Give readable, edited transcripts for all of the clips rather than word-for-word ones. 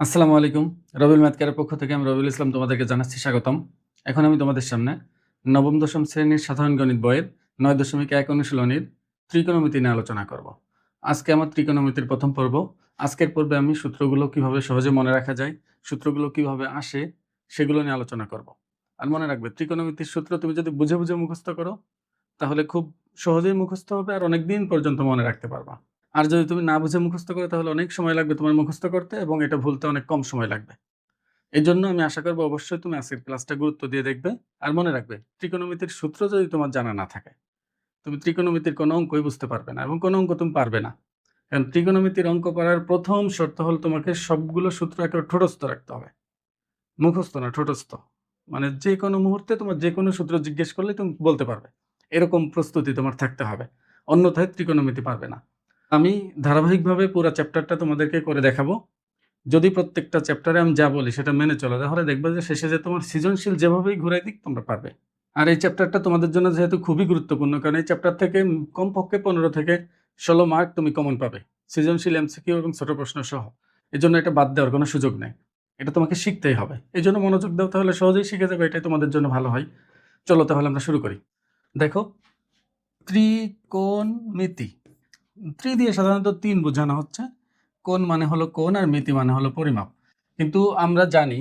আসসালামু আলাইকুম। রবিউল ম্যাথ কেয়ারের পক্ষ থেকে আমি রবিউল ইসলাম তোমাদেরকে জানাচ্ছি স্বাগতম। এখন আমি তোমাদের সামনে নবম দশম শ্রেণীর সাধারণ গণিত বইয়ের ৯.১ অনুশীলনীর ত্রিকোণমিতি নিয়ে আলোচনা করব। আজকে আমার ত্রিকোণমিতির প্রথম পর্ব। আজকের পর্বে আমি সূত্রগুলো কিভাবে সহজে মনে রাখা যায়, সূত্রগুলো কিভাবে আসে সেগুলো নিয়ে আলোচনা করব। আর মনে রাখবে, ত্রিকোণমিতির সূত্র তুমি যদি বুঝে বুঝে মুখস্থ করো তাহলে খুব সহজেই মুখস্থ হবে আর অনেকদিন পর্যন্ত মনে রাখতে পারবা। আর যদি তুমি না বুঝে মুখস্থ করো তাহলে অনেক সময় লাগবে তোমার মুখস্থ করতে এবং এটা ভুলতে অনেক কম সময় লাগবে। এজন্য আমি আশা করব অবশ্যই তুমি আজকের ক্লাসটা গুরুত্ব দিয়ে দেখবে। আর মনে রাখবে, ত্রিকোণমিতির সূত্র যদি তোমার জানা না থাকে, তুমি ত্রিকোণমিতির কোনো অঙ্কই বুঝতে পারবে না এবং কোনো অঙ্ক তুমি পারবে না। কারণ ত্রিকোণমিতির অঙ্ক পারার প্রথম শর্ত হলো তোমাকে সবগুলো সূত্র একেবারে ঠোঁটস্থ রাখতে হবে। মুখস্থ না, ঠোঁটস্থ। মানে যে কোনো মুহূর্তে তোমার যে কোনো সূত্র জিজ্ঞেস করলে তুমি বলতে পারবে। এরকম প্রস্তুতি তোমার থাকতে হবে। অন্যথায় ত্রিকোণমিতি পারবে না। আমি ধারাবাহিকভাবে পুরা চ্যাপ্টারটা তোমাদেরকে করে দেখাবো। যদি প্রত্যেকটা চ্যাপ্টারে আমি যা বলি সেটা মেনে চলো, তাহলে দেখবে যে শেষে যে তোমার সৃজনশীল যেভাবেই ঘুরাই দিক তোমরা পারবে। আর এই চ্যাপ্টারটা তোমাদের জন্য যেহেতু খুবই গুরুত্বপূর্ণ, কারণ এই চ্যাপ্টার থেকে কমপক্ষে ১৫ থেকে ১৬ মার্ক তুমি কমন পাবে। সৃজনশীল এমসিকিউ এবং ছোট প্রশ্ন সহ। এজন্য এটা বাদ দেওয়ার কোনো সুযোগ নেই। এটা তোমাকে শিখতেই হবে। এজন্য মনোযোগ দাও, তাহলে সহজেই শিখে যাবে। এটাই তোমাদের জন্য ভালো হয়। চলো তাহলে আমরা শুরু করি। দেখো, ত্রিকোণমিতি। ত্রি দিয়ে সাধারণত ৩ বোঝানো হচ্ছে। কোণ মানে হলো কোণ আর মিতি মানে হলো পরিমাপ। কিন্তু আমরা জানি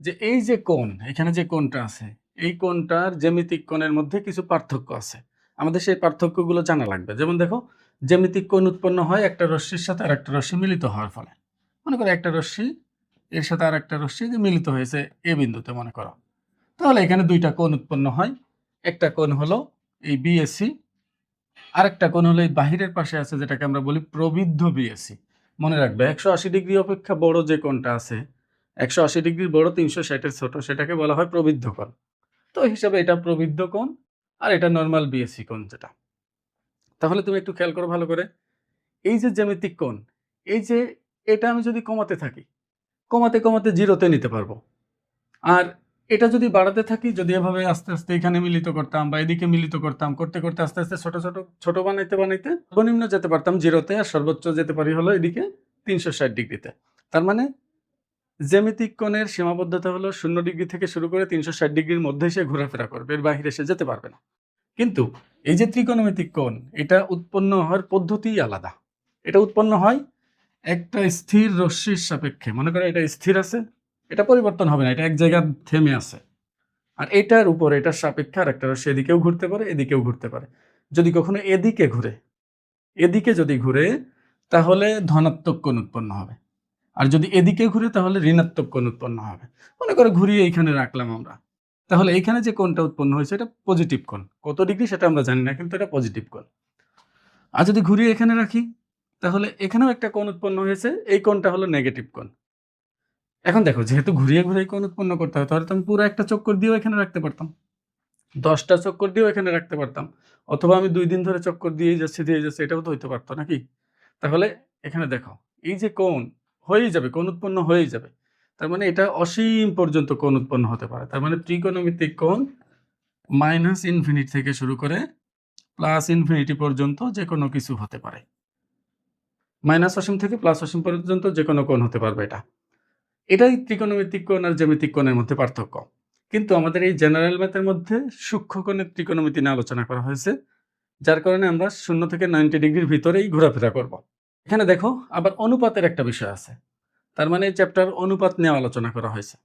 যে এই যে কোণ, এখানে যে কোণটা আছে, এই কোণটার জ্যামিতিক কোণের মধ্যে কিছু পার্থক্য আছে। আমাদের সেই পার্থক্যগুলো জানা লাগবে। যেমন দেখো, জ্যামিতিক কোণ উৎপন্ন হয় একটা রশ্মির সাথে আরেকটা রশ্মি মিলিত হওয়ার ফলে। মনে করো একটা রশ্মি এর সাথে আরেকটা রশ্মি যে মিলিত হয়েছে এ বিন্দুতে, মনে করো। তাহলে এখানে ২ টা কোণ উৎপন্ন হয়। একটা কোণ হলো এই বিএসি, আরেকটা কোণ হলো এই বাহিরের পাশে আছে যেটাকে আমরা বলি প্রবৃদ্ধ বিএসি। মনে রাখবে, ১৮০ ডিগ্রি অপেক্ষা বড় যে কোণটা আছে, ১৮০ ডিগ্রির বড়, ৩৬০ এর ছোট, সেটাকে বলা হয় প্রবৃদ্ধ কোণ। তো এই হিসাবে এটা প্রবৃদ্ধ কোণ আর এটা নরমাল বিএসি কোণ যেটা। তাহলে তুমি একটু খেয়াল করো ভালো করে। এই যে জ্যামিতিক কোণ, এই যে এটা আমি যদি কমাতে থাকি, কমাতে কমাতে 0 তে নিতে পারবো। আর এটা যদি বাড়াতে থাকি, যদি এভাবে আস্তে আস্তে এখানে মিলিত করতাম বা এদিকে মিলিত করতাম, করতে করতে আস্তে আস্তে ছোট ছোট ছোট বানাইতে বানাইতে সর্বনিম্ন যেতে পারতাম 0 তে, আর সর্বোচ্চ যেতে পারি হলো এদিকে ৩৬০ ডিগ্রিতে। তার মানে জ্যামিতিক কোণের সীমাবদ্ধতা হলো 0 ডিগ্রি থেকে শুরু করে ৩৬০ ডিগ্রির মধ্যে সে ঘোরাফেরা করবে, এর বাহিরে সে যেতে পারবে না। কিন্তু এই যে ত্রিকোণমিতিক কোণ, এটা উৎপন্ন হওয়ার পদ্ধতিই আলাদা। এটা উৎপন্ন হয় একটা স্থির রশ্মির সাপেক্ষে। মনে করো এটা স্থির আছে, এটা পরিবর্তন হবে না, এটা এক জায়গায় থেমে আছে। আর এটার উপর, এটার সাপেক্ষে আর একটা রশ্মি এদিকেও ঘুরতে পারে, এদিকেও ঘুরতে পারে। যদি কখনো এদিকে ঘুরে, এদিকে যদি ঘুরে তাহলে ধনাত্মক কোণ উৎপন্ন হবে। আর যদি এদিকে ঘুরে তাহলে ঋণাত্মক কোণ উৎপন্ন হবে। মনে করে ঘুরিয়ে এইখানে রাখলাম আমরা, তাহলে এইখানে যে কোণটা উৎপন্ন হয়েছে এটা পজিটিভ কোণ। কত ডিগ্রি সেটা আমরা জানি না, কিন্তু এটা পজিটিভ কোণ। আর যদি ঘুরিয়ে এখানে রাখি তাহলে এখানেও একটা কোণ উৎপন্ন হয়েছে, এই কোণটা হলো নেগেটিভ কোণ। এখন দেখো, যেহেতু ঘুরিয়ে ঘুরিয়ে কোণ উৎপন্ন করতে হয়, তাহলে তো আমি পুরো একটা চক্কর দিয়েও এখানে রাখতে পারতাম, ১০টা চক্কর দিয়েও এখানে রাখতে পারতাম, অথবা আমি ২ দিন ধরে চক্কর দিয়েই যাচ্ছি দিয়ে যাচ্ছি, এটাও তো হইতে পারতো নাকি? তাহলে এখানে দেখো, এই যে কোণ হয়েই যাবে, কোণ উৎপন্ন হয়েই যাবে। তার মানে এটা অসীম পর্যন্ত কোণ উৎপন্ন হতে পারে। তার মানে ত্রিকোণমিতিক কোণ -ইনফিনিটি থেকে শুরু করে +ইনফিনিটি পর্যন্ত যে কোনো কিছু হতে পারে। অসীম থেকে অসীম পর্যন্ত যে কোনো কোণ হতে পারবে এটা। এটাই ত্রিকোণমিতিক কোণ আর জ্যামিতিক কোণের মধ্যে পার্থক্য। কিন্তু আমাদের এই জেনারেল ম্যাথের মধ্যে সূক্ষ্ম কোণের ত্রিকোণমিতি নিয়ে আলোচনা করা হয়েছে, যার কারণে আমরা 0 থেকে 90 ডিগ্রির ভিতরেই ঘোরাফেরা করব। এখানে দেখো, আবার অনুপাতের একটা বিষয় আছে। তার মানে এই চ্যাপ্টার অনুপাত নিয়ে আলোচনা করা হয়েছে।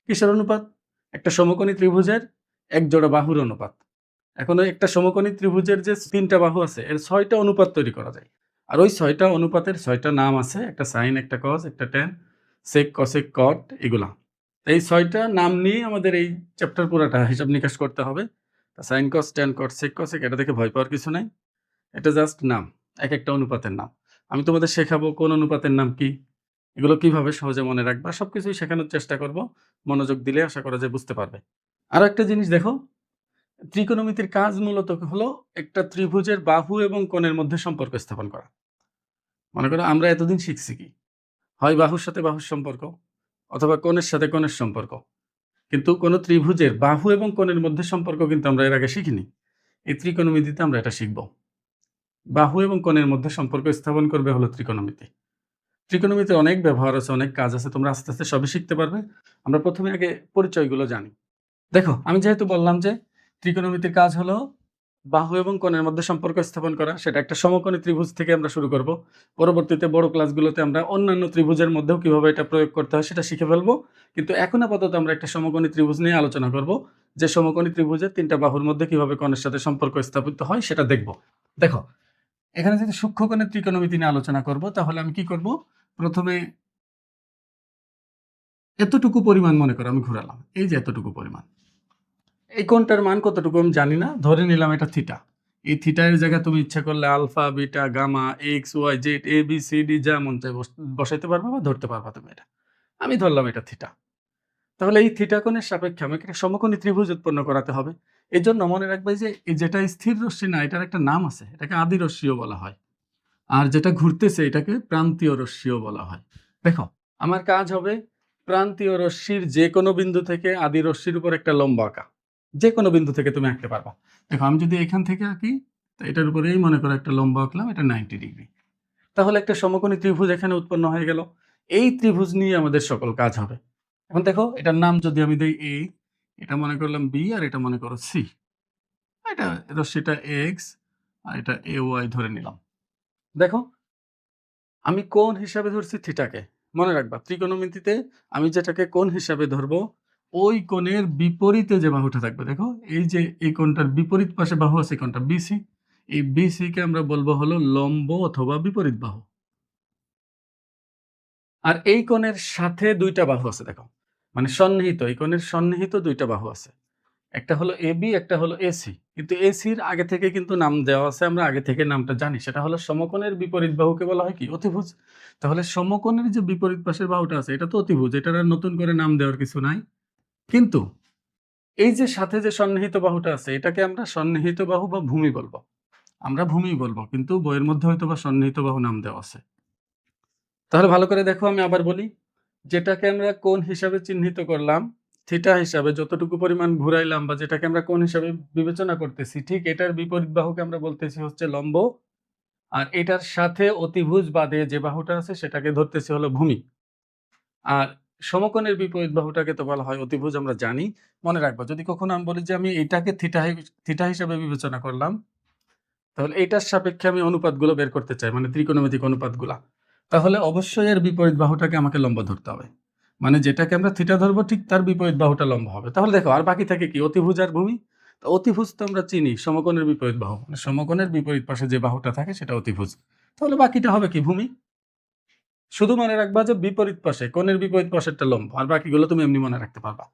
কিসের অনুপাত? একটা সমকোণী ত্রিভুজের এক জোড়া বাহুর অনুপাত। এখন ওই একটা সমকোণী ত্রিভুজের যে ৩টা বাহু আছে, এর ৬টা অনুপাত তৈরি করা যায়। আর ওই ৬টা অনুপাতের ৬টা নাম আছে, একটা সাইন, একটা কস, একটা ট্যান, সেক, কসেক, কট, এগুলা। এই ৬টা নাম নিয়ে আমাদের এই চ্যাপ্টার পুরাটা হিসাব নিকাশ করতে হবে। সাইন, কস, ট্যান, কট, সেক, কসেক, এটা দেখে ভয় পাওয়ার কিছু নাই। এটা জাস্ট নাম, একেকটা অনুপাতের নাম। আমি তোমাদের শেখাবো কোন অনুপাতের নাম কি, এগুলো কিভাবে সহজে মনে রাখবা, সবকিছুই শেখানোর চেষ্টা করব। মনোযোগ দিলে আশা করা যায় বুঝতে পারবে। আরো একটা জিনিস দেখো, ত্রিকোণমিতির কাজ মূলত হলো একটা ত্রিভুজের বাহু এবং কোণের মধ্যে সম্পর্ক স্থাপন করা। মনে করো আমরা এতদিন শিখছি কি, হয় বাহুর সাথে বাহুর সম্পর্ক, অথবা কোণের সাথে কোণের সম্পর্ক। কিন্তু কোন ত্রিভুজের বাহু এবং কোণের মধ্যে সম্পর্ক কিন্তু আমরা এর আগে শিখিনি। এই ত্রিকোণমিতিতে আমরা এটা শিখব। বাহু এবং কোণের মধ্যে সম্পর্ক স্থাপন করবে হলো ত্রিকোণমিতি। ত্রিকোণমিতিতে অনেক ব্যবহার আছে, অনেক কাজ আছে। তোমরা আস্তে, আস্তে সবই শিখতে পারবে। আমরা ১ম এ আগে পরিচয়গুলো জানি। দেখো, আমি যেহেতু বললাম যে ত্রিকোণমিতির কাজ হলো বাহু এবং কোণের মধ্যে সম্পর্ক স্থাপন করা। সেটা একটা সমকোণী ত্রিভুজ থেকে আমরা শুরু করব। পরবর্তীতে বড় ক্লাসগুলোতে আমরা অন্যান্য ত্রিভুজের মধ্যেও কিভাবে এটা প্রয়োগ করতে হয় সেটা শিখে ফেলবো। কিন্তু এখন আপাতত আমরা একটা সমকোণী ত্রিভুজ নিয়ে আলোচনা করব। যে সমকোণী ত্রিভুজের ৩ টা বাহুর মধ্যে কিভাবে কোণের সাথে সম্পর্ক স্থাপিত হয় সেটা দেখব। দেখো, এখানে যদি সূক্ষ্মকোণের ত্রিকোণমিতি নিয়ে আলোচনা করব তাহলে আমি কি করব? ১ম এ এতটুকু পরিমাণ মনে করো আমি ঘুরালাম। এই যে এতটুকু পরিমাণ। এই কোণটার মান কতটুকু আমি জানি না। ধরে নিলাম এটা থিটা। এই থিটা এর জায়গায় তুমি ইচ্ছা করলে alpha, beta, gamma, X, Y, Z, A, B, C, D যা মন চায় বসাইতে পারবা বা ধরতে পারবা তুমি এটা। আমি ধরলাম এটা থিটা। তাহলে এই থিটা কোণের সাপেক্ষে আমাকে একটা সমকোণী ত্রিভুজ উৎপন্ন করাতে হবে। এজন্য মনে রাখবে যে এই যেটা স্থির রশ্মি না এটার একটা নাম আছে। এটাকে আদি রশ্মিও বলা হয়। আর যেটা ঘুরতেছে এটাকে প্রান্তীয় রশ্মিও বলা হয়। দেখো, আমার কাজ হবে প্রান্তীয় রশ্মির যেকোনো বিন্দু থেকে আদি রশ্মির উপর একটা লম্ব আঁকা। যেকোনো বিন্দু থেকে তুমি আঁকতে পারবা। দেখো, আমি যদি এখান থেকে আঁকি তো এটার উপরেই মনে করো একটা লম্ব আঁকলাম, এটা 90 ডিগ্রি। তাহলে একটা সমকোণী ত্রিভুজ এখানে উৎপন্ন হয়ে গেল। এই ত্রিভুজ নিয়ে আমাদের সকল কাজ হবে। এখন দেখো, এটার নাম যদি আমি দেই এ, এটা মনে করলাম বি, আর এটা মনে করো সি। এটা রশ্মিটা এক্স আর এটা এ ওয়াই ধরে নিলাম। দেখো, আমি কোণ হিসাবে ধরছি থিটাকে। মনে রাখবা, ত্রিকোণমিতিতে আমি যেটাকে কোণ হিসাবে ধরবো, ওই কোণের বিপরীতে যে বাহুটা থাকবে, দেখো এই যে এই কোণটার বিপরীত পাশে বাহু আছে কোণটা বিসি। এই বিসি কে আমরা বলবো হলো লম্ব অথবা বিপরীত বাহু। আর এই কোণের সাথে ২ টা বাহু আছে দেখো। মানে সন্নিহিত, এই কোণের সন্নিহিত ২ টা বাহু আছে। একটা হলো এবি, একটা হলো এসি। কিন্তু এসির আগে থেকে কিন্তু নাম দেওয়া আছে, আমরা আগে থেকে নামটা জানি। সেটা হলো সমকোণের বিপরীত বাহুকে বলা হয় কি? অতিভুজ। তাহলে সমকোণের যে বিপরীত পাশের বাহুটা আছে এটা তো অতিভুজ। এটার আর নতুন করে নাম দেওয়ার কিছু নাই। কিন্তু এই যে সাথে যে সন্নিহিত বাহুটা আছে এটাকে আমরা সন্নিহিত বাহু বা ভূমি বলবো। আমরা ভূমিই বলবো। কিন্তু বইয়ের মধ্যে হয়তোবা সন্নিহিত বাহু নাম দেওয়া আছে। তাহলে ভালো করে দেখো, আমি আবার বলি। যেটাকে আমরা কোণ হিসাবে চিহ্নিত করলাম, থিটা হিসাবে যতটুকু পরিমাণ ঘুরাইলাম বা যেটাকে আমরা কোণ হিসাবে বিবেচনা করতেছি, ঠিক এটার বিপরীত বাহুকে আমরা বলতেছি হচ্ছে লম্ব। আর এটার সাথে অতিভুজ বাদে যে বাহুটা আছে সেটাকে ধরতেছি হলো ভূমি। আর সমকোণের বিপরীত বাহুটাকে তো বলা হয় অতিভুজ, আমরা জানি। মনে রাখবো, যদি কখনো আমি বলি যে আমি এটাকে থিটা হিসাবে বিবেচনা করলাম, তাহলে এটার সাপেক্ষে আমি অনুপাতগুলো বের করতে চাই, মানে ত্রিকোণমিতিক অনুপাতগুলা। তাহলে অবশ্যই এর বিপরীত বাহুটাকে আমাকে লম্ব ধরতে হবে। মানে যেটাকে আমরা থিটা ধরবো ঠিক তার বিপরীত বাহুটা লম্ব হবে। তাহলে দেখো, আর বাকি থাকে কি? অতিভুজ আর ভূমি। তো অতিভুজ তো আমরা চিনি সমকোণের বিপরীত বাহু। মানে সমকোণের বিপরীত পাশে যে বাহুটা থাকে সেটা অতিভুজ। তাহলে বাকিটা হবে কি? ভূমি। শুধু মনে রাখবা যে বিপরীত পাশে, কোণের বিপরীত পাশেরটা লম্ব। আর বাকিগুলো তুমি এমনি মনে রাখতে পারবা।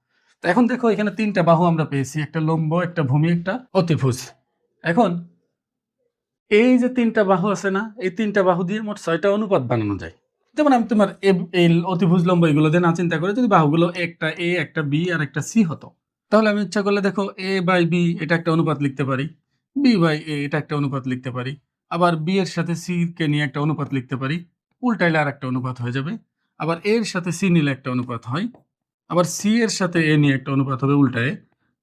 তো এখন দেখো, এখানে ৩ টা বাহু আমরা পেয়েছি। একটা লম্ব, একটা ভূমি, একটা অতিভুজ। এখন এই যে ৩ টা বাহু আছে না? এই ৩ টা বাহু দিয়ে মোট ৬ টা অনুপাত বানানো যায়। যেমন আমি তোমার এই অতিভুজ লম্ব এগুলো দিয়ে না চিন্তা করে যদি বাহুগুলো একটা এ, একটা বি আর একটা সি হতো, তাহলে আমি ইচ্ছা করলে দেখো a/b এটা একটা অনুপাত লিখতে পারি। b/a এটা একটা অনুপাত লিখতে পারি। আবার b এর সাথে c কে নিয়ে একটা অনুপাত লিখতে পারি। উল্টাইলে আরেকটা অনুপাত হয়ে যাবে। আবার a এর সাথে c নিলে একটা অনুপাত হয়। আবার c এর সাথে a নিয়ে একটা অনুপাত হবে উল্টায়ে।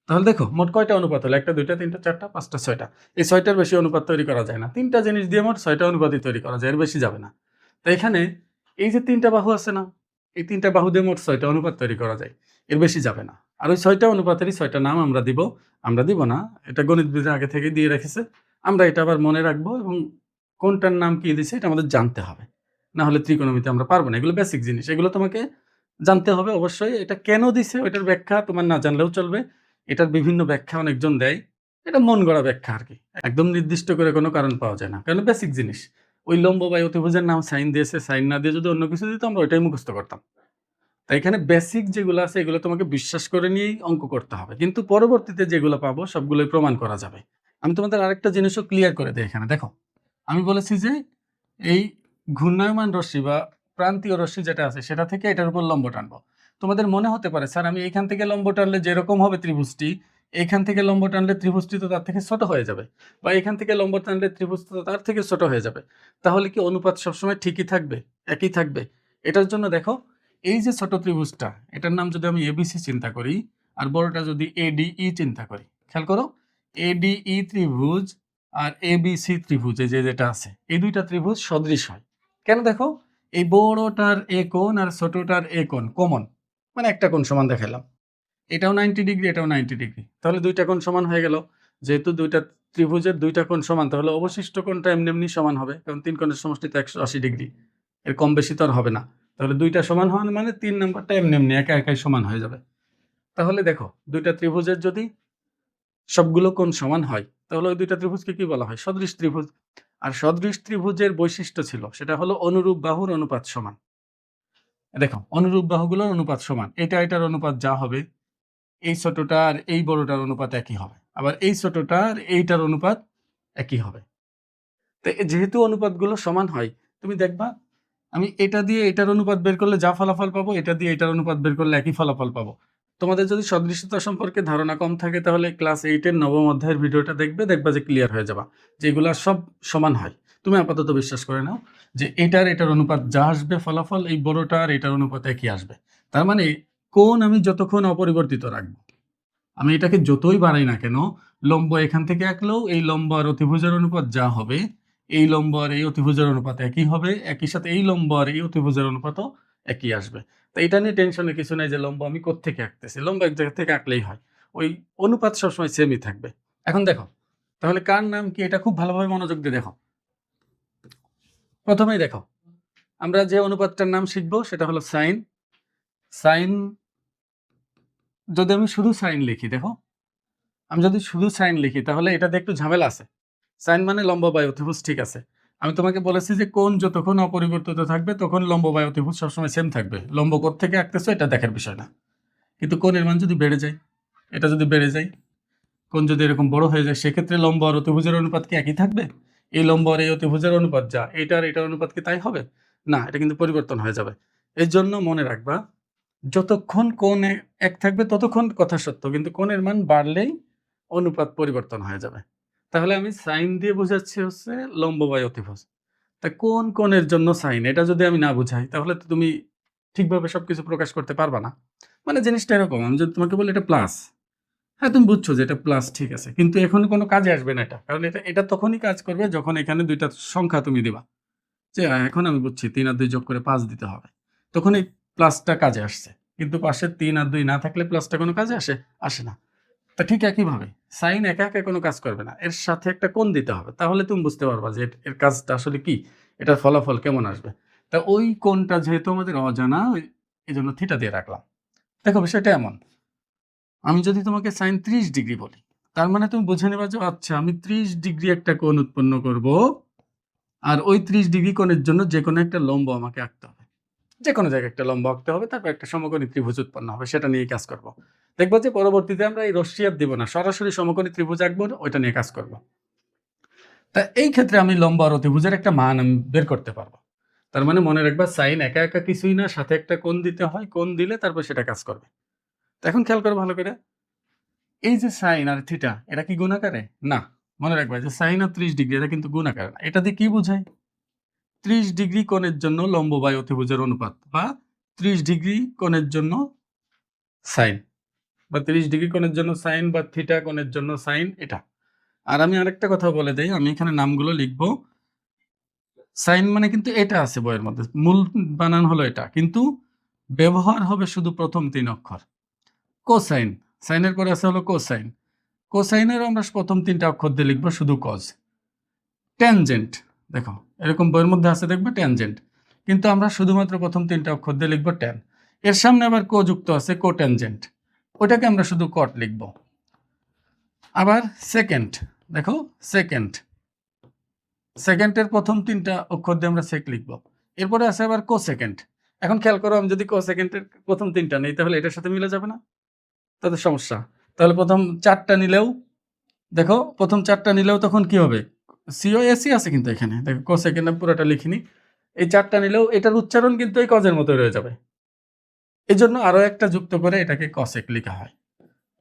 তাহলে দেখো মোট কয়টা অনুপাত হলো? ১ টা ২ টা ৩ টা ৪ টা ৫ টা ৬ টা। এই ৬ টার বেশি অনুপাত তৈরি করা যায় না। ৩ টা জিনিস দিয়ে মোট ৬ টা অনুপাতই তৈরি করা যায়। এর বেশি যাবে না। তো এখানে এই যে ৩ টা বাহু আছে না? এই ৩ টা বাহু দিয়ে মোট ৬ টা অনুপাত তৈরি করা যায়। এর বেশি যাবে না। আর ওই ৬ টা অনুপাতেরই ৬ টা নাম আমরা দিব। আমরা দিব না। এটা গণিতবিদরা আগে থেকেই দিয়ে রেখেছে। আমরা এটা আবার মনে রাখবো এবং কোনটার নাম কি দিছে এটা আমাদের জানতে হবে। না হলে ত্রিকোণমিতি আমরা পারব না। এগুলো বেসিক জিনিস। এগুলো তোমাকে জানতে হবে অবশ্যই। এটা কেন দিছে ওইটার ব্যাখ্যা তোমার না জানলেও চলবে। এটার বিভিন্ন ব্যাখ্যা অনেকজন দেয়। এটা মন গড়া ব্যাখ্যা আরকি। একদম নির্দিষ্ট করে কোনো কারণ পাওয়া যায় না। কারণ বেসিক জিনিস। ওই লম্ব বা অতিভুজের নাম সাইন দিয়েছে, সাইন না দিয়ে যদি অন্য কিছু দিত আমরা ওইটাই মুখস্থ করতাম। তাই এখানে বেসিক যেগুলো আছে এগুলো তোমাকে বিশ্বাস করে নিয়েই অঙ্ক করতে হবে। কিন্তু পরবর্তীতে যেগুলো পাবো সবগুলোই প্রমাণ করা যাবে। আমি তোমাদের আরেকটা জিনিসও ক্লিয়ার করে দেই এখানে। দেখো, আমি বলেছি যে এই ঘূর্ণায়মান রশ্মি বা প্রান্তীয় রশ্মি যেটা আছে সেটা থেকে এটার উপর লম্ব টানবো। তোমাদের মনে হতে পারে স্যার আমি এইখান থেকে লম্ব টানলে যেরকম হবে ত্রিভুজটি, এখান থেকে লম্ব টানলে ত্রিভুজটি তো তার থেকে ছোট হয়ে যাবে, বা এখান থেকে লম্ব টানলে ত্রিভুজ তো তার থেকে ছোট হয়ে যাবে। তাহলে কি অনুপাত সবসময় ঠিকই থাকবে, একই থাকবে? এটার জন্য দেখো, এই যে ছোট ত্রিভুজটা এটার নাম যদি আমি এবিসি চিন্তা করি আর বড়টা যদি এডিই চিন্তা করি, খেয়াল করো, এডিই ত্রিভুজ আর এবিসি ত্রিভুজ এই যে যেটা আছে এই দুইটা ত্রিভুজ সদৃশ হয়। কেন দেখো, এই বড়টার এ কোণ আর ছোটটার এ কোণ কমন, মানে একটা কোণ সমান দেখালাম। এটাও 90 ডিগ্রি, এটাও 90 ডিগ্রি। তাহলে ২ টা কোণ সমান হয়ে গেল। যেহেতু ২ টা ত্রিভুজের ২ টা কোণ সমান, তাহলে অবশিষ্ট কোণটা এমনি সমান হবে। কারণ ৩ কোণের সমষ্টি তো ১৮০ ডিগ্রি। এর কম বেশি তো আর হবে না। তাহলে ২ টা সমান হওয়ার মানে ৩ নাম্বারটা এমনি একাই সমান হয়ে যাবে। তাহলে দেখো ২ টা ত্রিভুজের যদি সবগুলো কোণ সমান হয়, তাহলে ওই ২ টা ত্রিভুজকে কি বলা হয়? সদৃশ ত্রিভুজ। আর সদৃশ ত্রিভুজের বৈশিষ্ট্য ছিল, সেটা হলো অনুরূপ বাহুর অনুপাত সমান। দেখো অনুরূপ বাহুগুলোর অনুপাত সমান। এটার অনুপাত যা হবে, এই ছোটটা আর এই বড়টার অনুপাত একই হবে। আবার এই ছোটটা আর এইটার অনুপাত একই হবে। তো যেহেতু অনুপাতগুলো সমান হয়, তুমি দেখবা আমি এটা দিয়ে এটার অনুপাত বের করলে যা ফলাফল পাবো, এটা দিয়ে এটার অনুপাত বের করলে একই ফলাফল পাবো। তোমাদের যদি সদৃশতা সম্পর্কে ধারণা কম থাকে, তাহলে ক্লাস 8 এর নবম অধ্যায়ের ভিডিওটা দেখবা যে ক্লিয়ার হয়ে যাবা যে এগুলা সব সমান হয়। তুমি আপাতত বিশ্বাস করে নাও যে এটার অনুপাত যা আসবে ফলাফল, এই বড়টা আর এটার অনুপাত একই আসবে। তার মানে কোণ আমি যতক্ষণ অপরিবর্তিত রাখবো, আমি এটাকে যতই বাড়াই না কেন, লম্ব এখান থেকে আঁকলেও এই লম্ব আর অতিভুজের অনুপাত যা হবে, এই লম্ব আর এই অতিভুজের অনুপাত একই হবে। একই সাথে এই লম্ব আর এই অতিভুজের অনুপাতও একই আসবে। তো এটা নিয়ে টেনশনের কিছু নাই যে লম্ব আমি কোত্থেকে আঁকতেছি, লম্ব এক জায়গা থেকে আঁকলেই হয়, ওই অনুপাত সবসময় সেমই থাকবে। এখন দেখো তাহলে কার নাম কি, এটা খুব ভালোভাবে মনোযোগ দিয়ে দেখো। প্রথমেই দেখো আমরা যে অনুপাতটার নাম শিখবো সেটা হলো সাইন। সাইন যদি আমি শুধু সাইন লিখি, দেখো আমি যদি শুধু সাইন লিখি তাহলে এটাতে একটু ঝামেলা আছে। সাইন মানে লম্ব বাই অতিভুজ, ঠিক আছে। আমি তোমাকে বলেছি যে কোণ যতক্ষণ অপরিবর্তিত থাকবে তখন লম্ব বাই অতিভুজ সবসময় সেম থাকবে। লম্ব কোত্থেকে আঁকতেছো এটা দেখার বিষয় না। কিন্তু কোণের মান যদি বেড়ে যায়, এটা যদি বেড়ে যায়, কোণ যদি এরকম বড় হয়ে যায়, সেক্ষেত্রে লম্ব আর অতিভুজের অনুপাত কি একই থাকবে? এই লম্ব আর এই অতিভুজের অনুপাত যা, এটার অনুপাত কি তাই হবে? না, এটা কিন্তু পরিবর্তন হয়ে যাবে। এর জন্য মনে রাখবা যতক্ষণ কোণ এক থাকবে ততক্ষণ কথা সত্য, কিন্তু কোণের মান বাড়লেই অনুপাত পরিবর্তন হয়ে যাবে। তাহলে আমি সাইন দিয়ে বোঝাচ্ছি হচ্ছে লম্ব বাই অতিভুজ। তা কোন কোণের জন্য সাইন, এটা যদি আমি না বুঝাই তাহলে তো তুমি ঠিকভাবে সবকিছু প্রকাশ করতে পারবা না। মানে জিনিসটা এরকম, আমি যদি তোমাকে বলি এটা প্লাস, হ্যাঁ তুমি বুঝছো যে এটা প্লাস, ঠিক আছে, কিন্তু এখন কোনো কাজে আসবে না এটা, কারণ এটা তখনই কাজ করবে যখন এখানে দুইটা সংখ্যা তুমি দিবা। যে এখন আমি বুঝছি ৩ আর ২ যোগ করে ৫ দিতে হবে, তখন এই প্লাসটা কাজে আসছে। কিন্তু পাশে ৩ আর ২ না থাকলে প্লাসটা কোনো কাজে আসে না। তা ঠিক একইভাবে সাইন একা কোনো কাজ করবে না, এর সাথে একটা কোণ দিতে হবে, তাহলে তুমি বুঝতে পারবা যে এর কাজটা আসলে কি, এটার ফলাফল কেমন আসবে। তা ওই কোণটা যেহেতু আমাদের অজানা, এই জন্য থিটা দিয়ে রাখলাম। দেখো বিষয়টা এমন, আমি যদি তোমাকে সাইন ৩০ ডিগ্রি বলি, তার মানে তুমি বুঝে নেবা যে আচ্ছা আমি ৩০ ডিগ্রি একটা কোণ উৎপন্ন করব, আর ওই ৩০ ডিগ্রি কোণের জন্য যে কোনো একটা লম্ব আমাকে আঁকতে হবে। যে কোনো জায়গায় একটা লম্ব আঁকতে হবে, তারপর একটা সমকোণী ত্রিভুজ উৎপন্ন হবে, সেটা নিয়ে কাজ করব। দেখবো যে পরবর্তীতে আমরা এই রশ্মি আর দিব না, সরাসরি সমকোণী ত্রিভুজ আঁকবো, ওইটা নিয়ে কাজ করব। তা এই ক্ষেত্রে আমি লম্ব আর অতিভুজের একটা মান আমি বের করতে পারবো। তার মানে মনে রাখবা সাইন একা কিছুই না, সাথে একটা কোণ দিতে হয়, কোণ দিলে তারপর সেটা কাজ করবে। তো এখন খেয়াল করো ভালো করে, এই যে সাইন আর থিটা, এটা কি গুণ আকারে? না। মনে রাখবা যে সাইন আর ৩০ ডিগ্রি এটা কিন্তু গুণ আকারে না। এটা দিয়ে কি বোঝায়? ৩০ ডিগ্রি কোণের জন্য লম্ব বাই অতিভুজের অনুপাত, বা ৩০ ডিগ্রি কোণের জন্য সাইন, বা ৩০ ডিগ্রি কোণের জন্য সাইন, বা থিটা কোণের জন্য সাইন, এটা। আর আমি আরেকটা কথা বলে দেই, আমি এখানে নামগুলো লিখব। সাইন মানে কিন্তু এটা আছে বইয়ের মধ্যে, মূল বানান হলো এটা, কিন্তু ব্যবহার হবে শুধু প্রথম ৩ অক্ষর। কোসাইন, সাইনের পরে আছে হলো কোসাইন। কোসাইনের আমরা প্রথম ৩টা অক্ষর দিয়ে লিখবো শুধু কজ। ট্যানজেন্ট, দেখো এরকম বইয়ের মধ্যে আছে দেখবে ট্যানজেন্ট, কিন্তু আমরা শুধুমাত্র প্রথম ৩টা অক্ষর দিয়ে লিখবো ট্যান। এর সামনে আবার কো যুক্ত আছে, কো ট্যানজেন্ট, ওটাকে আমরা শুধু কট লিখব। আবার সেকেন্ড, দেখো সেকেন্ড, সেকেন্ডের প্রথম ৩টা অক্ষর দিয়ে আমরা সেক লিখব। এরপরে আছে আবার কো সেকেন্ড। এখন খেয়াল করো, আমি যদি কো সেকেন্ডের প্রথম ৩টা নেই তাহলে এটার সাথে মিলে যাবে না, তাদের সমস্যা। তাহলে প্রথম ৪টা নিলেও, দেখো প্রথম ৪টা নিলেও তখন কি হবে, সিও এসি আছে কিন্তু এখানে, দেখো কো সেকেন্ড পুরোটা লিখিনি, এই ৪টা নিলেও এটার উচ্চারণ কিন্তু এই কজের মতো রয়ে যাবে। এই জন্য আরো একটা যুক্ত করে এটাকে কসেক লেখা হয়,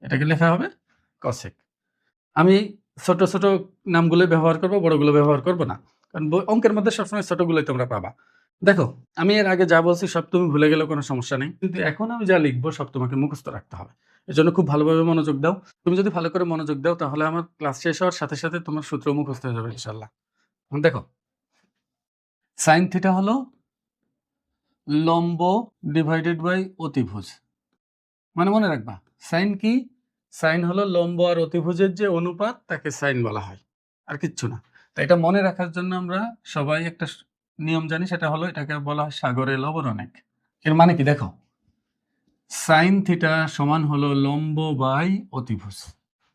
এটাকে লেখা হবে কসেক। আমি ছোট ছোট নামগুলো ব্যবহার করব, বড়গুলো ব্যবহার করব না, কারণ অঙ্কের মধ্যে সবসময় ছোটগুলোই তোমরা পাবা। দেখো আমি এর আগে যা বলছি সব তুমি ভুলে গেলেও কোনো সমস্যা নেই, কিন্তু এখন আমি যা লিখবো সব তোমাকে মুখস্থ রাখতে হবে। এর জন্য খুব ভালোভাবে মনোযোগ দাও। তুমি যদি ভালো করে মনোযোগ দাও তাহলে আমার ক্লাস শেষ হওয়ার সাথে সাথে তোমার সূত্র মুখস্থ হয়ে যাবে ইনশাল্লাহ। দেখো সাইন থিটা হলো লম্ব ডিভাইডেড বাই অতিভুজ। মানে মনে রাখবা সাইন কি? সাইন হলো লম্ব আর অতিভুজের যে অনুপাত তাকে সাইন বলা হয়, আর কিচ্ছু না। তো এটা মনে রাখার জন্য আমরা সবাই একটা নিয়ম জানি, সেটা হলো এটাকে বলা হয় সাগরে লবণ অনেক। এর মানে কি দেখো, সাইন থিটা সমান হলো লম্ব বাই অতিভুজ।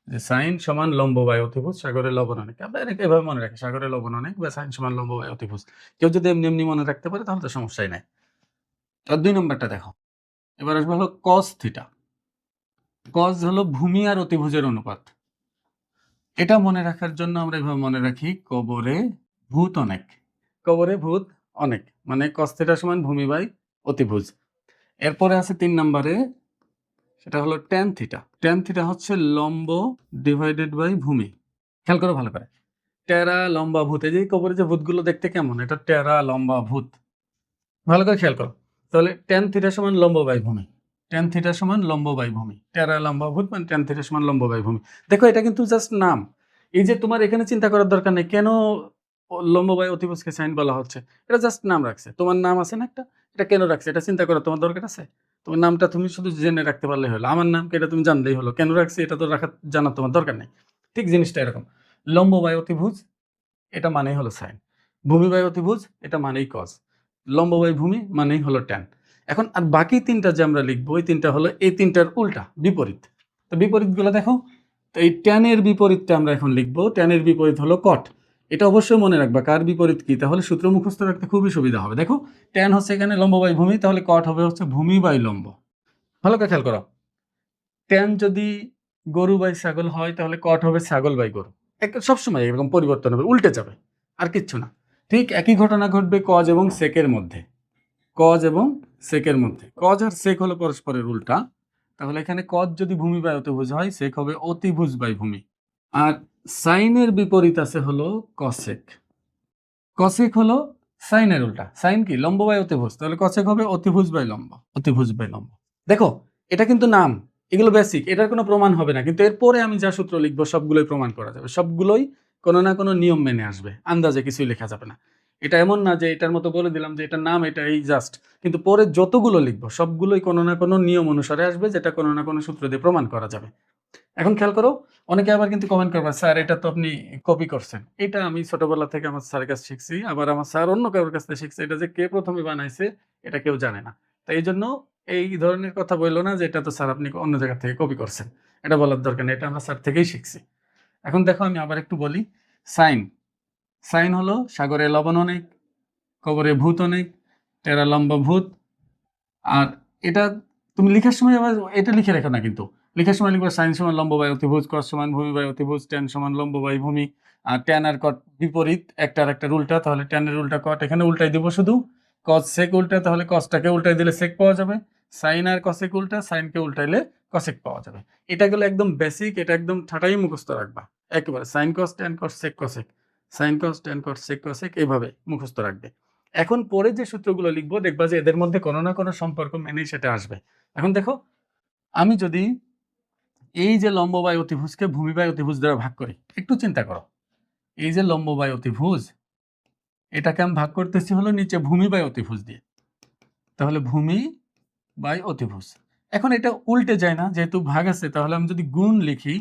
যে সাইন সমান লম্ব বাই অতিভুজ, সাগরে লবণ অনেক। আমরা এভাবে মনে রাখি, সাগরে লবণ অনেক বা সাইন সমান লম্ব বাই অতিভুজ। কেউ যদি এমনি এমনি মনে রাখতে পারে তাহলে তো সমস্যাই নাই। আর 2 নম্বরটা দেখো, এবার আসবে হলো কস থিটা। কস হলো ভূমি আর অতিভুজের অনুপাত। এটা মনে রাখার জন্য আমরা এভাবে মনে রাখি, কবরে ভূত অনেক। কবরে ভূত অনেক মানে কস থিটা সমান ভূমি বাই অতিভুজ। এরপরে আছে 3 নম্বরে, সেটা হলো ট্যান থিটা। ট্যান থিটা হচ্ছে লম্ব ডিভাইডেড বাই ভূমি। খেয়াল করো ভালো করে, টেরা লম্বা ভূত। এই যে কবরে যে ভূতগুলো দেখতে কেমন, এটা টেরা লম্বা ভূত। ভালো করে খেয়াল করো, তাহলে ট্যান থিটা সমান লম্ব বাই ভূমি। ট্যান থিটা সমান লম্ব বাই ভূমি, টেরা লম্বা ভূত মানে ট্যান থিটা সমান লম্ব বাই ভূমি। দেখো এটা কিন্তু জাস্ট নাম। এই যে তোমার এখানে চিন্তা করার দরকার নেই কেন লম্ব বাই অতিভুজকে সাইন বলা হচ্ছে, এটা জাস্ট নাম রাখছে। তোমার নাম আছে না একটা, এটা কেন রাখছে এটা চিন্তা করার তোমার দরকার আছে? তোমার নামটা তুমি শুধু জেনে রাখতে পারলে হলো। আমার নামকে এটা তুমি জানলেই হলো, কেন রাখছে এটা তো জানার তোমার দরকার নেই। ঠিক জিনিসটা এরকম, লম্ব বাই অতিভুজ এটা মানেই হলো সাইন, ভূমি বাই অতিভুজ এটা মানেই কজ, লম্ব বাই ভূমি মানেই হলো ট্যান। এখন আর বাকি 3টা যে আমরা লিখবো, ওই 3টা হলো এই 3টার উল্টা, বিপরীত। তো বিপরীতগুলো দেখো, তো এই ট্যানের বিপরীতটা আমরা এখন লিখবো। ট্যানের বিপরীত হলো কট। এটা অবশ্যই মনে রাখবা কার বিপরীত কি, তাহলে সূত্র মুখস্থ রাখতে খুবই সুবিধা হবে। দেখো ট্যান হচ্ছে এখানে লম্ব বাই ভূমি, তাহলে কট হবে হচ্ছে ভূমি বাই লম্ব। ভালো করে খেয়াল করো, ট্যান যদি গরু বাই ছাগল হয় তাহলে কট হবে ছাগল বাই গরু। সবসময় এরকম পরিবর্তন হবে, উল্টে যাবে, আর কিচ্ছু না। ঠিক একই ঘটনা ঘটবে কজ এবং সেকের মধ্যে। কজ এবং সেকের মধ্যে, কজ আর সেক হলো পরস্পরের উল্টা। তাহলে এখানে কজ যদি ভূমি বাই অতিভুজ হয়, সেক হবে অতিভুজ বাই ভূমি। আর সাইনের বিপরীত আছে হলো কসেক। কসেক হলো সাইনের উল্টা। সাইন কি? লম্ব বাই অতিভুজ, তাহলে কসেক হবে অতিভুজ বাই লম্ব, অতিভুজ বাই লম্ব। দেখো এটা কিন্তু নাম, এগুলো বেসিক, এটার কোনো প্রমাণ হবে না, কিন্তু এরপরে আমি যা সূত্র লিখবো সবগুলোই প্রমাণ করা যাবে, সবগুলোই কোনো না কোনো নিয়ম মেনে আসবে, আন্দাজে কিছুই লেখা যাবে না। এটা এমন না যে এটার মতো বলে দিলাম যে এটার নাম এটা এই জাস্ট, কিন্তু পরে যতগুলো লিখবো সবগুলোই কোনো না কোনো নিয়ম অনুসারে আসবে, যেটা কোনো না কোনো সূত্র দিয়ে প্রমাণ করা যাবে। এখন খেয়াল করো, অনেকে আবার কিন্তু কমেন্ট করবে, স্যার এটা তো আপনি কপি করছেন। এটা আমি ছোটবেলা থেকে আমার স্যারের কাছে শিখছি, আবার আমার স্যার অন্য কারোর কাছ থেকে শিখছে। এটা যে কে প্রথমে বানাইছে এটা কেউ জানে না। তাই এই জন্য এই ধরনের কথা বললো না যে এটা তো স্যার আপনি অন্য জায়গা থেকে কপি করছেন, এটা বলার দরকার নেই, এটা আমরা স্যার থেকেই শিখছি। এখন দেখো আমি আবার একটু বলি, সাইন। সাইন হলো সাগরে লবণ অনেক, কবরে ভূত অনেক, টেরা লম্বা ভূত। আর এটা তুমি লেখার সময় আবার এটা লিখে রেখো না, কিন্তু লেখার সময় লিখবে সাইন সমান লম্ব বাই অতিভুজ, কস সমান ভূমি বাই অতিভুজ, ট্যান সমান লম্ব বাই ভূমি। আর ট্যান আর কট বিপরীত, একটার একটা উল্টা, তাহলে ট্যানের উল্টা কট, এখানে উল্টাই দেবো শুধু। কস সেক উল্টা, তাহলে কসটাকে উল্টাই দিলে সেক পাওয়া যাবে। সাইন আর কসেক উল্টা, সাইনকে উল্টাইলে কসেক পাওয়া যাবে। এটা গেলো একদম বেসিক, এটা একদম ঠাটাই মুখস্থ রাখবা একেবারে, sine cos tan cos sec cosec, sine cos tan cos sec cosec, এইভাবে মুখস্থ রাখবে। এখন পরে যে সূত্রগুলো লিখবো দেখবা যে এদের মধ্যে কোনো না কোনো সম্পর্ক মেনেই সেটা আসবে। এখন দেখো, আমি যদি এই যে লম্ব বাই অতিভুজকে ভূমি বাই অতিভুজ দ্বারা ভাগ করি, একটু চিন্তা করো, এই যে লম্ব বাই অতিভুজ এটাকে আমি ভাগ করতেছি হলো নিচে ভূমি বাই অতিভুজ দিয়ে, তাহলে ভূমি বাই অতিভুজ। এখন এটা উল্টে যায় না, যেহেতু ভাগ আছে, তাহলে আমি যদি গুণ লিখি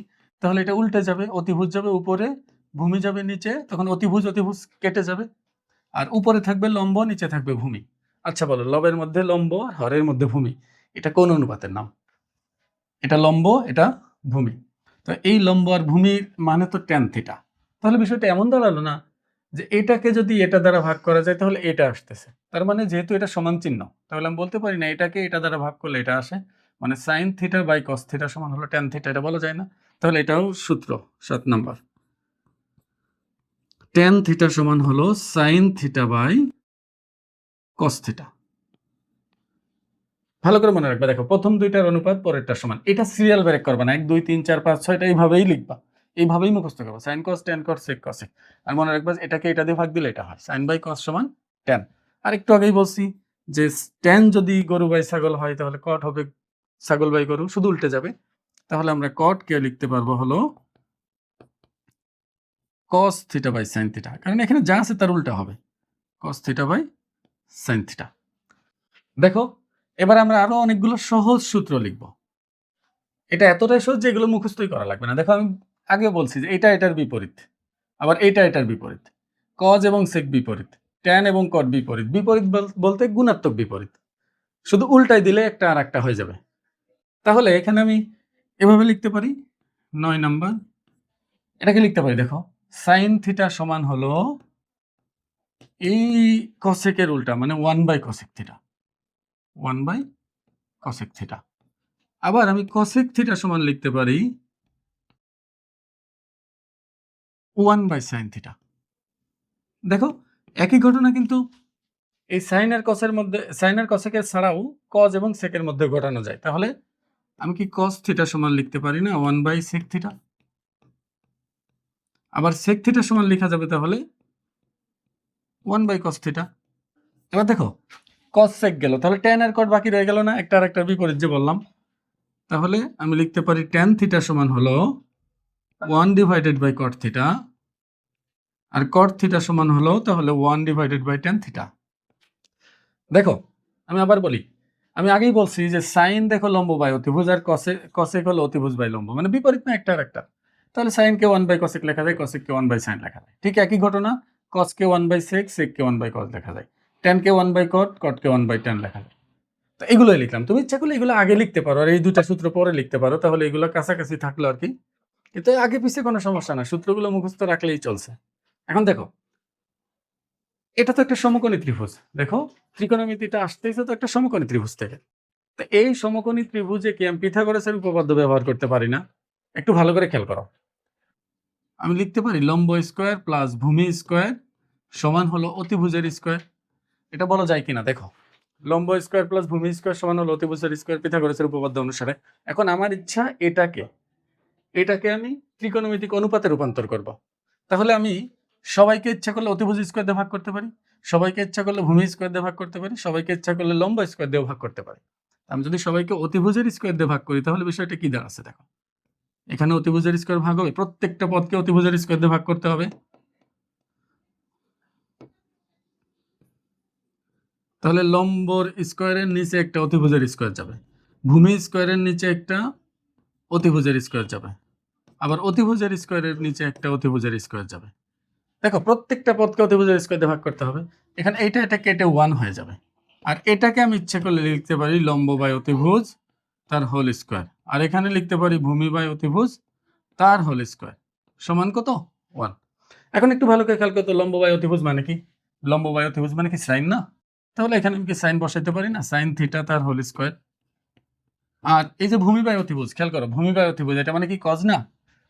তাহলে এটা উল্টে যাবে, অতিভুজ যাবে উপরে, ভূমি যাবে নিচে, তখন অতিভুজ অতিভুজ কেটে যাবে, আর উপরে থাকবে লম্ব, নিচে থাকবে ভূমি। আচ্ছা বলো, লবের মধ্যে লম্ব আর হরের মধ্যে ভূমি, এটা কোন অনুপাতের নাম? এটা লম্ব, এটা ভূমি। তো এই লম্ব আর ভূমির মানে তো ট্যান থিটা। তাহলে বিষয়টা এমন দাঁড়ালো না যে এটাকে যদি এটা দ্বারা ভাগ করা যায় তাহলে এটা আসতেছে, তার মানে যেহেতু এটা সমান চিহ্ন, তাহলে আমি বলতে পারি না এটাকে এটা দ্বারা ভাগ করলে এটা আসে, মানে sine theta by cos theta সমান হলো ট্যান থিটা, এটা বলা যায় না। তাহলে এটাও সূত্র 7 নাম্বার, ট্যান থিটা সমান হলো sine theta by cos theta. ভালো করে মনে রাখবে, দেখো প্রথম দুইটার অনুপাত পরেরটার সমান, এটা সিরিয়াল ব্রেক করবে না, 1 2 3 4 5 6টা এইভাবেই লিখবা, এইভাবেই মুখস্থ করবা, sine cos tan cos sec cosec. আর মনে রাখবা এটাকে এটা দিয়ে ভাগ দিলে এটা হয়, সাইন বাই কস সমান ট্যান। আর একটু আগেই বলছি যে ট্যান যদি গরু বাই ছাগল হয় তাহলে কট হবে ছাগল বাই গরু, শুধু উল্টে যাবে। তাহলে আমরা কট কে লিখতে পারবো হলো cos theta by sine theta, কারণ এখানে যা আছে তার উল্টা হবে, cos theta by sine theta. দেখো, এবার আমরা আরো অনেকগুলো সহজ সূত্র লিখব। এটা এতটাই সহজ যে এগুলো মুখস্থই করা লাগবে না। দেখো, আমি আগে বলছি যে এটা এটার বিপরীত, আবার এটা এটার বিপরীত, কজ এবং সেক বিপরীত, ট্যান এবং কট বিপরীত। বিপরীত বলতে গুণাত্মক বিপরীত, শুধু উল্টাই দিলে একটা আর একটা হয়ে যাবে। তাহলে এখানে আমি এভাবে লিখতে পারি ৯ নাম্বার, এটাকে লিখতে পারি, দেখো সাইন থিটা সমান হলো এই কসেকের উল্টা, মানে 1/cosec থিটা, 1/cosec থিটা। আবার আমি cosec থিটা সমান লিখতে পারি 1/sin থিটা। দেখো, একই ঘটনা কিন্তু এই সাইন আর কসের মধ্যে, সাইন আর কসেকের ছাড়াও কজ এবং সেকের মধ্যে ঘটানো যায়। তাহলে আমি কি cos থিটা সমান লিখতে পারি না 1/sec থিটা? আবার sec থিটা সমান লেখা যাবে তাহলে 1/cos থিটা। এবার দেখো, cos sec গেল, তাহলে tan আর cot বাকি রয়ে গেল না, একটা আর একটা বিপরীত যে বললাম। তাহলে আমি লিখতে পারি tan থিটা সমান হলো 1/cot থিটা, আর cot থিটা সমান হলো তাহলে 1/tan থিটা। দেখো, আমি আবার বলি, আমি আগেই বলছি যে সাইন দেখো লম্ব বাই অতিভুজ, আর কসেক হলো অতিভুজ বাই লম্ব, মানে বিপরীত না একটা আর একটা। তাহলে সাইনকে 1/cosec লেখা যায়, কসেককে 1/sin লেখা যায়। ঠিক একই ঘটনা, কসকে 1/sec, সেককে 1/cos লেখা যায়, ট্যানকে 1/cot, কটকে 1/tan লেখা যায়। তো এগুলোই লিখলাম। তুমি ইচ্ছা করলে এগুলো আগে লিখতে পারো, আর এই দুটা সূত্র পরে লিখতে পারো, তাহলে এগুলো কাছাকাছি থাকলো আর কি। কিন্তু আগে পিছিয়ে কোনো সমস্যা না, সূত্রগুলো মুখস্থ রাখলেই চলছে। এখন দেখো, এটা তো একটা সমকোণী ত্রিভুজ। দেখো, ত্রিকোণমিতিটা আসতেছে তো একটা সমকোণী ত্রিভুজ থেকে। তো এই সমকোণী ত্রিভুজে কি আমি পিথাগোরাসের উপপাদ্য ব্যবহার করতে পারি না? একটু ভালো করে খেয়াল করো। আমি লিখতে পারি লম্ব স্কোয়ার প্লাস ভূমি স্কোয়ার সমান হলো অতিভুজের স্কোয়ার। এটা বলা যায় কিনা দেখো, লম্ব স্কোয়ার প্লাস ভূমি স্কোয়ার সমান হলো অতিভুজের স্কোয়ার পিথাগোরাসের উপপাদ্য অনুসারে। এখন আমার ইচ্ছা এটাকে আমি ত্রিকোণমিতিক অনুপাতে রূপান্তর করব। তাহলে আমি সবাইকে ইচ্ছা করলে অতিভুজ স্কোয়ার দিয়ে ভাগ করতে পারি, সবাইকে ইচ্ছা করলে ভূমি স্কোয়ার দিয়ে ভাগ করতে পারি, সবাইকে ইচ্ছা করলে লম্ব স্কোয়ার দিয়ে ভাগ করতে পারি। আমি যদি সবাইকে অতিভুজের স্কোয়ার দিয়ে ভাগ করি তাহলে বিষয়টা কি দাঁড়াচ্ছে দেখো, এখানে অতিভুজের স্কোয়ার ভাগ হবে, প্রত্যেকটা পদকে অতিভুজের স্কোয়ার দিয়ে ভাগ করতে হবে। তাহলে লম্বর স্কোয়ারের নিচে একটা অতিভুজের স্কোয়ার যাবে, ভূমি স্কোয়ারের নিচে একটা অতিভুজের স্কোয়ার যাবে, আবার অতিভুজের স্কোয়ারের নিচে একটা অতিভুজের স্কোয়ার যাবে। দেখো, প্রত্যেকটা পদকে অতিভুজের স্কোয়ার দিয়ে ভাগ করতে হবে। এখানে এটা কেটে 1 হয়ে যাবে, আর এটাকে আমি ইচ্ছে করলে লিখতে পারি লম্ব বাই অতিভুজ তার হোল স্কোয়ার, আর এখানে লিখতে পারি ভূমি বাই অতিভুজ তার হোল স্কোয়ার সমান কত? 1। এখন একটু ভালো করে খেয়াল করতে, লম্ব বাই অতিভুজ মানে কি? লম্ব বাই অতিভুজ মানে কি সাইন না? তাহলে এখানে আমি কি সাইন বসাইতে পারি না, সাইন থিটা তার হোল স্কোয়ার। আর এই যে ভূমি বাই অতিভুজ, খেয়াল করো, ভূমি বাই অতিভুজ এটা মানে কি কজ না?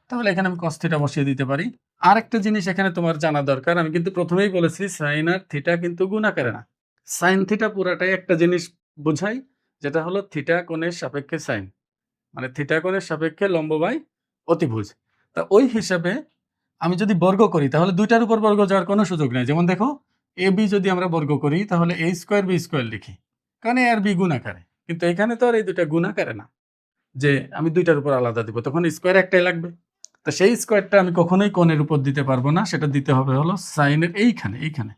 তাহলে এখানে আমি কস থিটা বসিয়ে দিতে পারি। আর একটা জিনিস এখানে তোমার জানা দরকার, আমি কিন্তু প্রথমেই বলেছি সাইন আর থিটা কিন্তু গুণ আকারে না। সাইন থিটা পুরাটাই একটা জিনিস বোঝাই, যেটা হলো থিটা কোণের সাপেক্ষে সাইন, মানে থিটা কোণের সাপেক্ষে লম্ব বাই অতিভুজ। তা ওই হিসাবে আমি যদি বর্গ করি তাহলে দুইটার উপর বর্গ যাওয়ার কোনো সুযোগ নেই। যেমন দেখো, এ বি যদি আমরা বর্গ করি তাহলে এ স্কোয়ার বি স্কোয়ার লিখি, কারণ এ আর বি গুণ আকারে, কিন্তু এখানে তো আর এই দুইটা গুণ আকারে না যে আমি দুইটার উপর আলাদা দিব, তখন স্কোয়ার একটাই লাগবে। তো সেই স্কোয়ারটা আমি কখনোই কোণের উপর দিতে পারবো না, সেটা দিতে হবে হলো সাইনের এইখানে,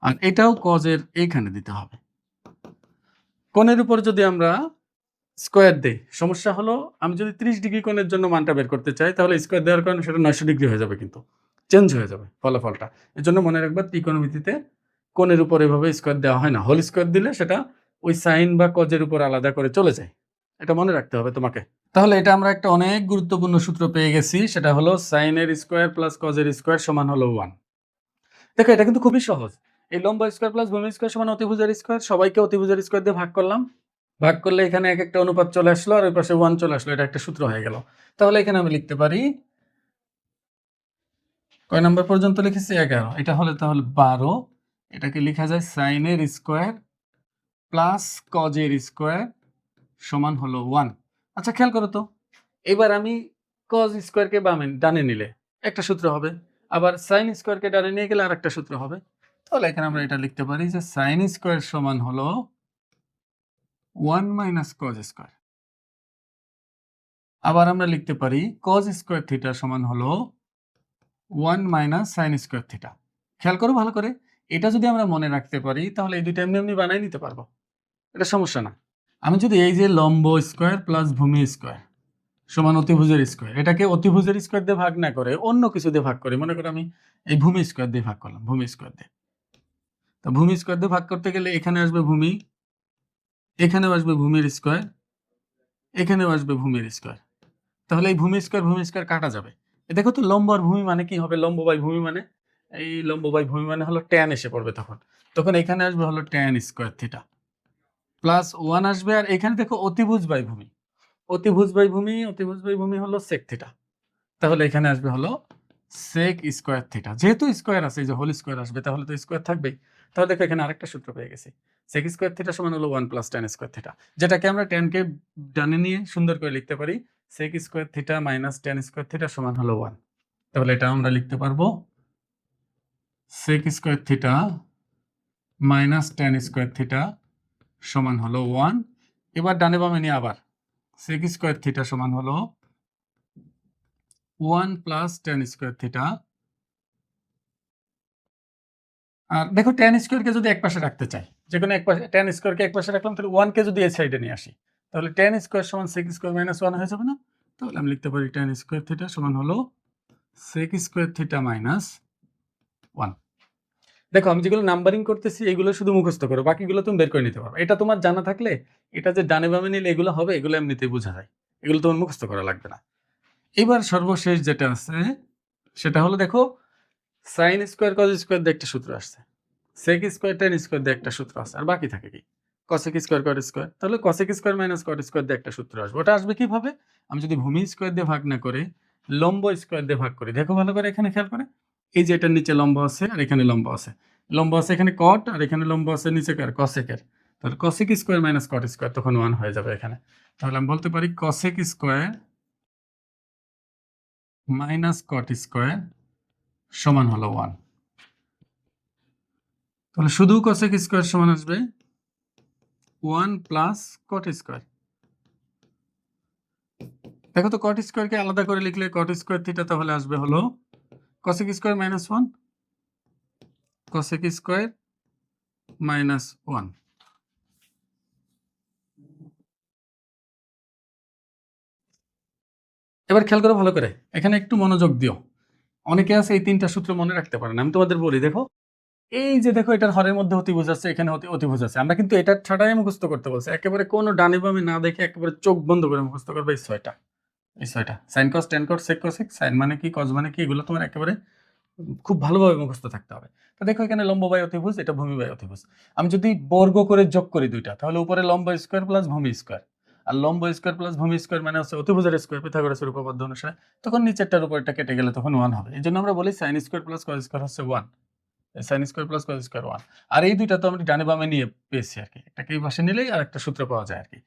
আর এটাও কজের এইখানে দিতে হবে। কোণের উপর যদি আমরা স্কোয়ার দেই, সমস্যা হলো আমি যদি 30 ডিগ্রি কোণের জন্য মানটা বের করতে চাই তাহলে স্কোয়ার দেওয়ার কারণে সেটা 900 ডিগ্রি হয়ে যাবে, কিন্তু চেঞ্জ হয়ে যাবে ফলাফলটা। এর জন্য মনে রাখবা, ত্রিকোণমিতিতে কোণের উপর এভাবে স্কোয়ার দেওয়া হয় না, হোল স্কোয়ার দিলে সেটা ওই সাইন বা কজের উপর আলাদা করে চলে যায়। এটা মনে রাখতে হবে তোমাকে। তাহলে এটা আমরা একটা অনেক গুরুত্বপূর্ণ সূত্র পেয়ে গেছি, সেটা হলো সাইনের স্কোয়ার প্লাস কজের স্কোয়ার সমান হলো 1। দেখো, এটা কিন্তু খুবই সহজ। এই লম্ব স্কোয়ার প্লাস ভূমি স্কোয়ার সমান অতিভুজের স্কোয়ার, সবাইকে অতিভুজের স্কোয়ার দিয়ে ভাগ করলাম, ভাগ করলে এখানে এক একটা অনুপাত চলে আসলো, আর ওই পাশে 1 চলে আসলো, এটা একটা সূত্র হয়ে গেল। তাহলে এখানে আমি লিখতে পারি, কয় নাম্বার পর্যন্ত লিখেছি? 11। এটা হলে তাহলে 12, এটাকে লেখা যায় সাইনের স্কোয়ার প্লাস কজের স্কোয়ার সমান হলো 1। আচ্ছা, খেয়াল করো তো, এবার আমি কজ স্কোয়ারকে বামে ডানে নিলে একটা সূত্র হবে, আবার সাইন স্কোয়ারকে ডানে নিয়ে গেলে আর একটা সূত্র হবে। তাহলে এখানে আমরা এটা লিখতে পারি যে সাইন স্কোয়ার সমান হলো 1 মাইনাস কজ স্কোয়ার। আবার আমরা লিখতে পারি কজ স্কোয়ার থিটা সমান হলো 1 মাইনাস সাইন স্কোয়ার থিটা। খেয়াল করো ভালো করে, এটা যদি আমরা মনে রাখতে পারি তাহলে এই দুইটা এমনি এমনি বানাই নিতে পারবো। এটা সমস্যা না। আমি যদি এই যে লম্ব স্কোয়ার প্লাস ভূমি স্কোয়ার সমান অতিভুজের স্কোয়ার, এটাকে অতিভুজের স্কোয়ার দিয়ে ভাগ না করে অন্য কিছু দিয়ে ভাগ করি, মনে করো আমি এই ভূমি স্কোয়ার দিয়ে ভাগ করলাম, ভূমি স্কোয়ার দিয়ে। তো ভূমি স্কোয়ার দিয়ে ভাগ করতে গেলে এখানে আসবে ভূমি, এখানেও আসবে ভূমির স্কোয়ার, এখানেও আসবে ভূমির স্কোয়ার। তাহলে এই ভূমি স্কোয়ার কাটা যাবে। দেখো তো লম্ব আর ভূমি মানে কি হবে? লম্ব বাই ভূমি মানে এই লম্ব বাই ভূমি মানে হলো ট্যান এসে পড়বে, তখন তখন এখানে আসবে হলো ট্যান স্কোয়ার থিটা প্লাস 1 আসবে। আর এখানে দেখো অতিভুজ বাই ভূমি, অতিভুজ বাই ভূমি, অতিভুজ বাই ভূমি হলো সেক থিটা। তাহলে এখানে আসবে হলো সেক স্কোয়ার থিটা। যেহেতু স্কোয়ার আছে, এই যে হোল স্কোয়ার আসবে, তাহলে তো স্কোয়ার থাকবেই। তাহলে দেখো এখানে আরেকটা সূত্র পেয়ে গেছি, সেক স্কোয়ার থিটা সমান হলো 1 প্লাস ট্যান স্কোয়ার থিটা, যেটাকে আমরা ট্যানকে ডানে নিয়ে সুন্দর করে লিখতে পারি sec square theta minus tan square theta সমান হলো 1। তাহলে এটা আমরা লিখতে পারবো sec square theta minus tan square theta সমান হলো 1। এবার ডানে বামে নিয়ে আবার সেক স্কোয়ার থিটা সমান হলো 1 প্লাস ট্যান স্কোয়ার থিটা। আর দেখো ট্যান স্কোয়ারকে যদি একপাশে রাখতে চাই, যে কোনো একপাশে ট্যান স্কোয়ারকে একপাশে রাখলাম, তাহলে 1কে যদি এই সাইডে নিয়ে আসি, তাহলে ট্যান স্কোয়ার সমান সেক স্কোয়ার মাইনাস 1 হয়ে যাবে না? তাহলে আমি লিখতে পারি ট্যান স্কোয়ার থিটা সমান হলো সেক স্কোয়ার থিটা মাইনাস 1। দেখো আমি যেগুলো নাম্বারিং করতেছি এগুলো শুধু মুখস্থ করো, বাকিগুলো তুমি বের করে নিতে পারো। এটা তোমার জানা থাকলে এটা যে ডানে বামে নিলে এগুলো হবে, এগুলো এমনিতেই বোঝা যায়, এগুলো তোমার মুখস্থ করা লাগবে না। এবার সর্বশেষ যেটা আছে সেটা হলো দেখো সাইন স্কোয়ার কজ স্কোয়ার দিয়ে একটা সূত্র আসছে, সেক স্কোয়ার ট্যান স্কোয়ার দিয়ে একটা সূত্র আছে, আর বাকি থাকে কি কসেক স্কোয়ার কট স্কোয়ার। তাহলে cosec square minus cot square দিয়ে একটা সূত্র আসবে। ওটা আসবে কিভাবে? আমি যদি ভূমি স্কোয়ার দিয়ে ভাগ না করে লম্ব স্কোয়ার দিয়ে ভাগ করি, দেখো ভালো করে এখানে খেয়াল করে, এই যে এটার নিচে লম্ব আছে আর এখানে লম্ব আছে, লম্ব আছে এখানে কট আর এখানে লম্ব আছে নিচে কার কসেকের। তাহলে cosec square minus cot square তখন 1 হয়ে যাবে এখানে। তাহলে আমি বলতে পারি cosec square minus cot square সমান হলো 1। তাহলে শুধু কসেক স্কোয়ার সমান আসবে 1 প্লাস কট স্কোয়ার। দেখো তো কট স্কোয়ারকে আলাদা করে লিখলে কট স্কোয়ার থিটা তাহলে আসবে হলো cosec square minus 1, cosec square minus 1। এবার খেয়াল করো ভালো করে, এখানে একটু মনোযোগ দিও। অনেকে আছে এই তিনটা সূত্র মনে রাখতে পারে না। আমি তোমাদের বলি, দেখো এই যে দেখো এটার হরের মধ্যে অতিভুজ আছে, এখানে অতিভুজ আছে, আমরা কিন্তু এটা ছাড়াই মুখস্থ করতে বলছি। একেবারে কোনো ডানে বামে না দেখে একেবারে চোখ বন্ধ করে মুখস্থ করবে এই ছয়টা, এই ছয়টা sine cos tan cos sec cosec, sine মানে কি কজ মানে কি, এগুলো তোমার একেবারে খুব ভালোভাবে মুখস্থ থাকতে হবে। তো দেখো এখানে লম্ব বাই অতিভুজ, এটা ভূমি বাই অতিভুজ। আমি যদি বর্গ করে যোগ করি দুইটা, তাহলে উপরে লম্ব স্কোয়ার প্লাস ভূমি স্কোয়ার, আর লম্ব স্কোয়ার প্লাস ভূমি স্কোয়ার মানে হচ্ছে অতিভুজের স্কোয়ার পিথাগোরাসের উপপাদ্য অনুসারে, তখন নিচেরটার উপরটা কেটে গেলে তখন 1 হবে। এই জন্য আমরা বলি sine square plus cos square হচ্ছে 1, sine square plus cos square 1। আর এই দুইটা তো আমরা ডানে বামে নিয়ে পেয়েছি আর কি, একটাকে এই পাশে নিলেই আর একটা সূত্র পাওয়া যায় আর কি।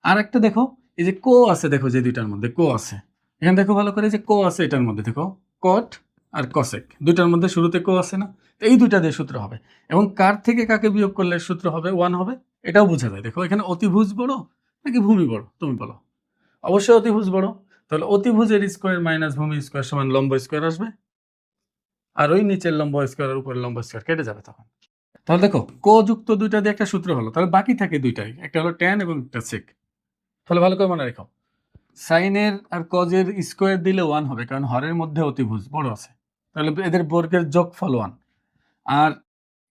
আর একটা দেখো এই যে কো আছে, দেখো যে দুইটার মধ্যে কো আছে, এখানে দেখো ভালো করে যে কো আছে, এটার মধ্যে দেখো কট আর কসেক দুইটার মধ্যে শুরুতে কো আছে না, এই দুইটা দিয়ে সূত্র হবে। এবং কার থেকে কাকে বিয়োগ করলে সূত্র হবে 1 হবে, এটাও বোঝা যায়। দেখো এখানে অতিভুজ বড় নাকি ভূমি বড়, তুমি বলো। অবশ্যই অতিভুজ বড়, তাহলে অতিভুজের স্কোয়ার মাইনাস ভূমি স্কোয়ার সমান লম্ব স্কোয়ার আসবে, আর ওই নিচের লম্ব স্কোয়ার আর উপরের লম্ব স্কোয়ার কেটে যাবে তখন। তাহলে দেখো কো যুক্ত দুইটা দিয়ে একটা সূত্র হলো, তাহলে বাকি থাকে দুইটাই, একটা হলো ট্যান এবং একটা সেক। তাহলে ভালো করে মনে রেখো, সাইনের আর কজের স্কোয়ার দিলে 1 হবে, কারণ হরের মধ্যে অতিভুজ বড় আছে, তাহলে এদের বর্গের যোগফল 1। আর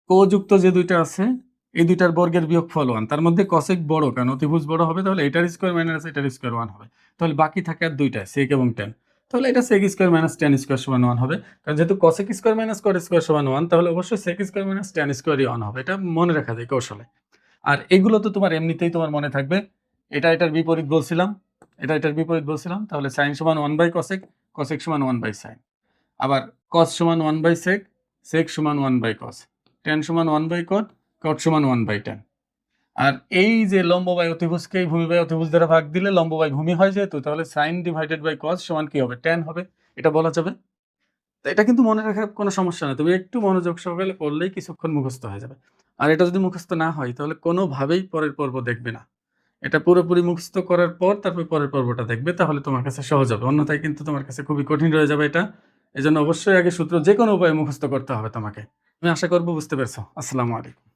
কো যুক্ত যে দুইটা আছে এই দুইটার বর্গের বিয়োগফল 1, তার মধ্যে কসেক বড় কারণ অতিভুজ বড় হবে, তাহলে এটার স্কোয়ার মাইনাস এটার স্কোয়ার 1 হবে। তাহলে বাকি থাকে আর দুইটা সেক এবং ট্যান, তাহলে এটা sec square minus tan square সমান 1 হবে। কারণ যেহেতু cosec square minus cot square সমান 1, তাহলে অবশ্যই সেক স্কোয়ার মাইনাস ট্যান স্কোয়ারই 1 হবে। এটা মনে রাখা যায় কৌশলে। আর এগুলো তো তোমার এমনিতেই তোমার মনে থাকবে, এটা এটার বিপরীত বলছিলাম, এটা এটার বিপরীত বলছিলাম, তাহলে সাইন সমান 1 বাই কসেক, কসেক সমান 1 বাই সাইন, আবার কস সমান 1 বাই সেক, সেক সমান 1 বাই কস, ট্যান সমান 1 বাই কট, কট সমান 1 বাই ট্যান। আর এই যে লম্ব বাই অতিভুজকে ভূমি বাই অতিভুজ দ্বারা ভাগ দিলে লম্ব বাই ভূমি হয় যেহেতু, তাহলে সাইন ডিভাইডেড বাই কস সমান কি হবে? ট্যান হবে, এটা বলা যাবে। তো এটা কিন্তু মনে রাখার কোনো সমস্যা না, তুমি একটু মনোযোগ সহকারে পড়লেই কিছুক্ষণ মুখস্থ হয়ে যাবে। আর এটা যদি মুখস্থ না হয় তাহলে কোনোভাবেই পরের পর্ব দেখবে না, এটা পুরোপুরি মুখস্থ করার পর তারপর পরের পর্বটা দেখবে, তাহলে তোমার কাছে সহজ হবে, অন্যথায় কিন্তু তোমার কাছে খুবই কঠিন রয়ে যাবে এটা। এজন্য অবশ্যই আগে সূত্র যে কোনো উপায়ে মুখস্থ করতে হবে তোমাকে। আমি আশা করবো বুঝতে পেরেছো। আসসালামু আলাইকুম।